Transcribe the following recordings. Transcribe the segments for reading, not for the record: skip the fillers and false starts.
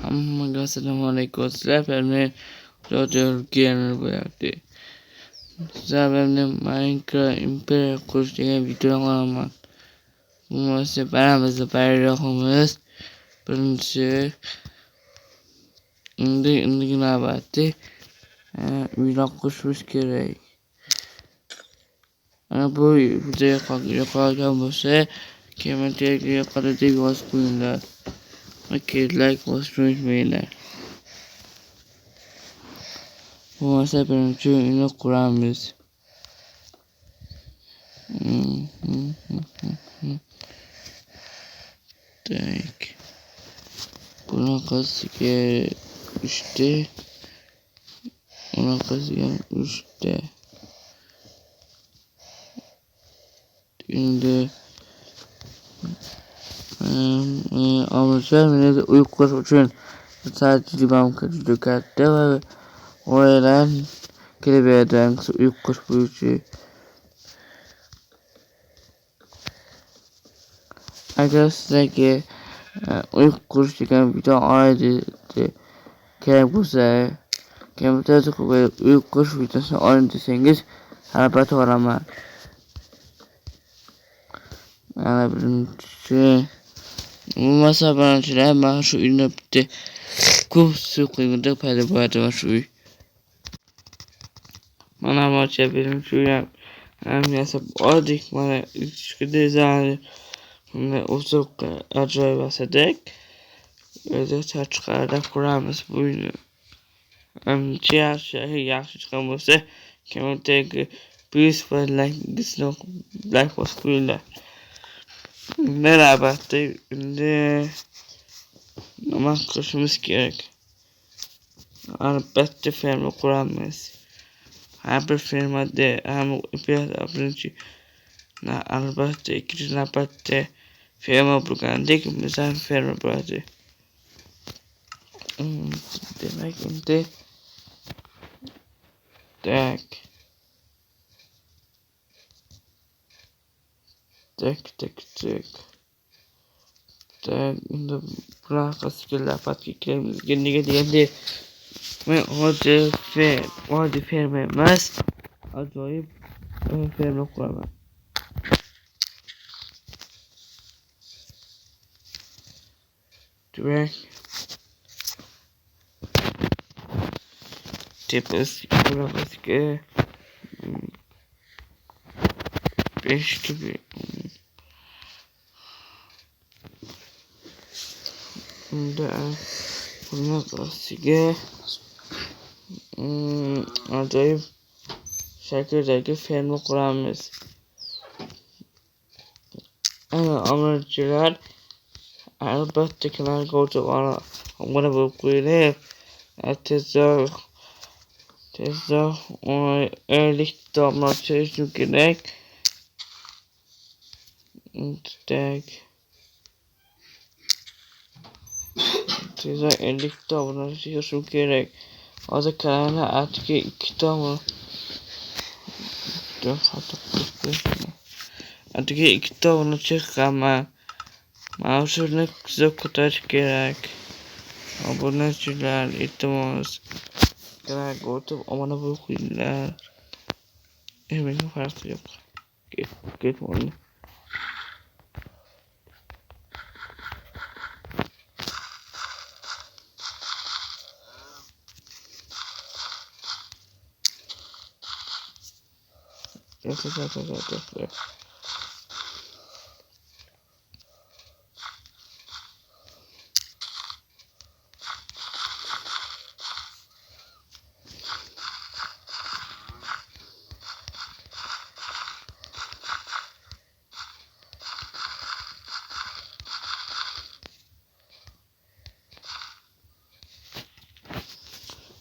Assalamualaikum. Sizler benimle Roger Gamer bıraktı. Sizler benimle Minecraft Imperial Kurs diye video alamam. Bu masada beraber paylaşıyoruz. Birincisi indi günahbatti. Video kuşmuş gerek. Ana bu videoya yakalacağım bu şey. Kementeyle yakaladığı bir vaskuyla. Okay, like was beyler. Bu masa benim için yine kuramız. Tak. Buna kasıya 3'te. Buna kasıya 3'te. Şimdi amacım yine uyku için sadece libam kaçırdı katta ve oradan kelebeğden uyku kuşu. Arkadaşlar ki uyku kuşu video ayrıca kebuse kebuse ve uyku kuşu videosu oynadıysanız harbat orama. Yani birinci bu masa bana şöyle ben şu ünlü bitti. Kusu kıyımda payda bu arada şu. Bana maçya benim şöyle hem yasa adik bana çıkıdı zaten. Ve uzak acayip bahsedek. Öyle çıkarda kuramız buydu. Hem diğer şey yaxşı çıkamazsa kementeki büyük ve like was buyla. Merhaba de ama koşmamız gerek. Elbette firma kuramaz. Her bir firmada hem bir birinci elbette ikinci elbette firma bulgandık mesela firma burada. Demek şimdi tak şimdi bırakası gelafat ki geldi ve orada firma mas acayip firma kuramaz. Direkt tipos kuramaz ki 5 gibi da bunu klasike acayip şekildeki firma kuramaz. Amacılar elbette ki ben koca bana bana bu kuyruğu tezgah ona elik damla çeşim gerek. Tak tezgah elik damla çeşim gerek. O da kanalına artık 2 damla artık 2 damla çıkama. Mouse'unu size kurtar gerek. Aboneciler ihtimaliniz gerek oldu ama bu kuyular benim farklı yok. Git onu. Yes.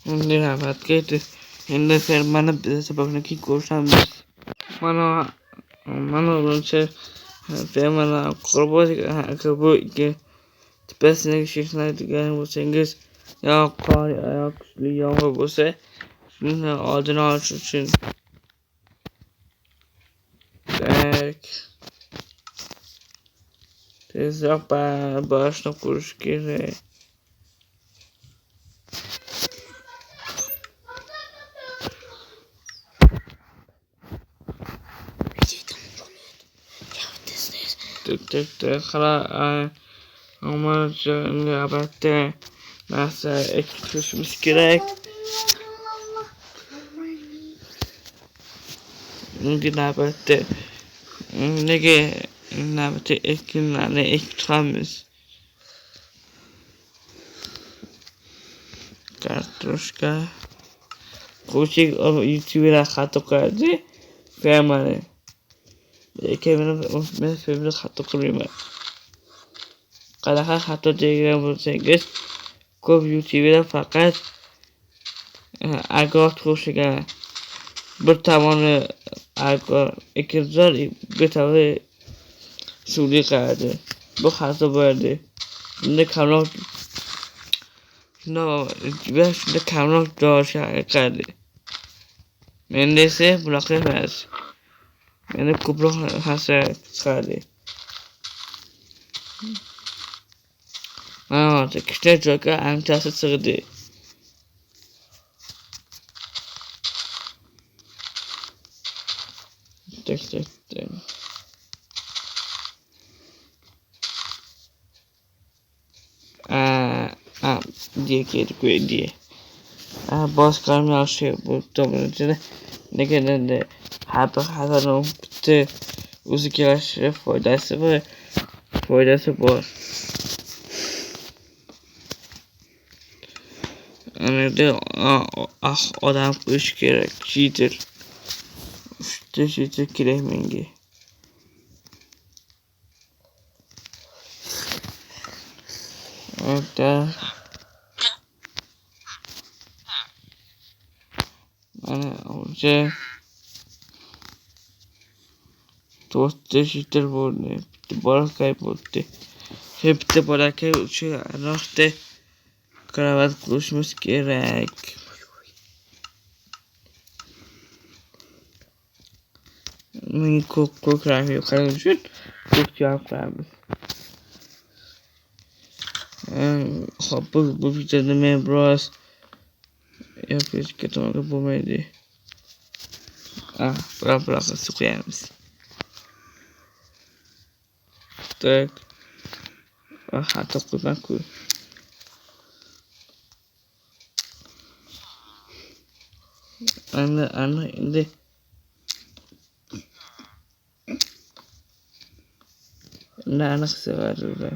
Hindi dapat gitu. Hindi firman sebabnya kurang mana belum firman korbo ke spesifik şeyler diyen bu sengiz ya kar ayaklı yağmur bu se şimdi adını açın tak tezgah başına kuruş kere Xala ama albatta narsa ekib turishimiz kerak. Navbatda nega navbatda ekinlarni ekib turamiz? Kartoshka qo'shik YouTube'lar xato qiladi fermani. Lekin men fermani xato qilmayman. Qanaqa xato degan bo'lsangiz, ko'p YouTube'lar faqat agor qo'shigan. Bir tomoni agor ekinzor, bir tomoni suvli qiladi. Bu xato bo'ladi. Bunda kamroq joyga qiladi. Menda esa bunaqa emas. Menda ko'proq narsa chiqadi. Mana hozir kichik joyga anchasi sig'di. Diye. Boshqarma şey bu to'g'risida negadir har bir xabarning bitta o'ziga yarasha foydasi bor. Endi odam qo'yish kerak, cheater. Cheater kerak menga. Mana o'sha 4 cheater bo'ldi. Bitta bolakay bo'ldi. Bitta bolakay o'sha alohida karavot qurishimiz kerak. Men ko'krak yo'qolgani uchun ko'krak qilamiz. Hop, bu videoda men biroz yapishga to'g'ri bo'lmaydi. Bunaqa suv qo'yamiz. Tak. Xato qilmanku. Endi aniq sig'adi.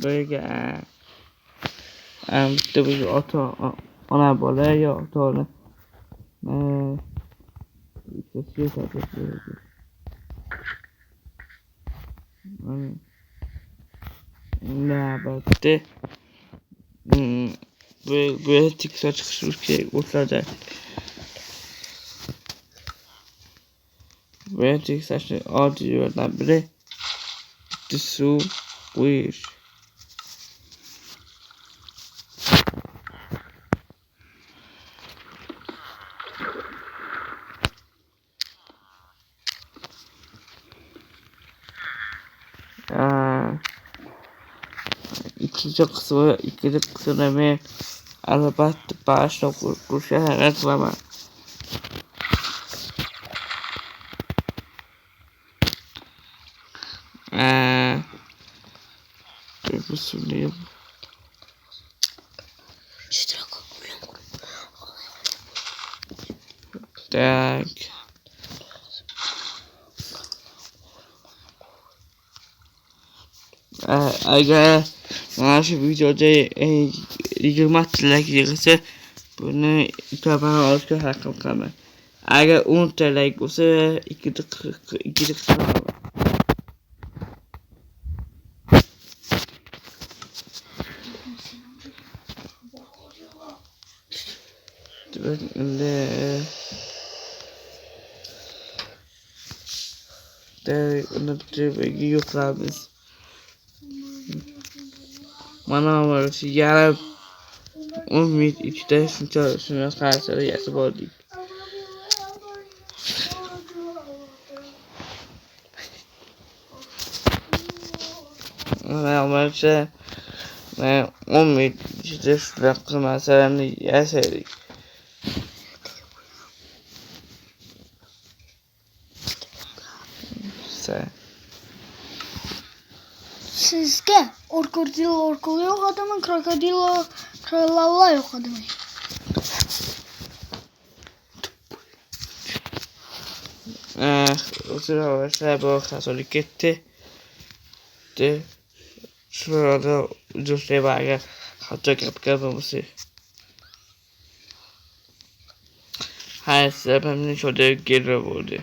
Böyle bitta bir ona bola yo ota-ona navbatda böyle TikTok chiqishi kerak o'tlarda. Böyle TikTokni oddiy yo'ldan biri bitta suv qo'yish. İkinci kısmına men albatta başta kuruşa harakat qilaman. Tak. Agar mana shu videoda 20 like yig'ilsa, buni itoban olishga harakat qilaman. Agar 10 like bo'lsa, 2 qilaman. Uni yo'qlamiz. Mana shu yarim 10 minut ichida shuni qarashlar yasab oldik. Mana امید چیزش رفت مثلا یه سری sen Sizce orkodil yok adamın, krokodil kralalla yok adamın. o sıra başlar bu katolik gitti de şurada ucuzluğa bakar hatta kapılması her seferinde şurada geri vurdu.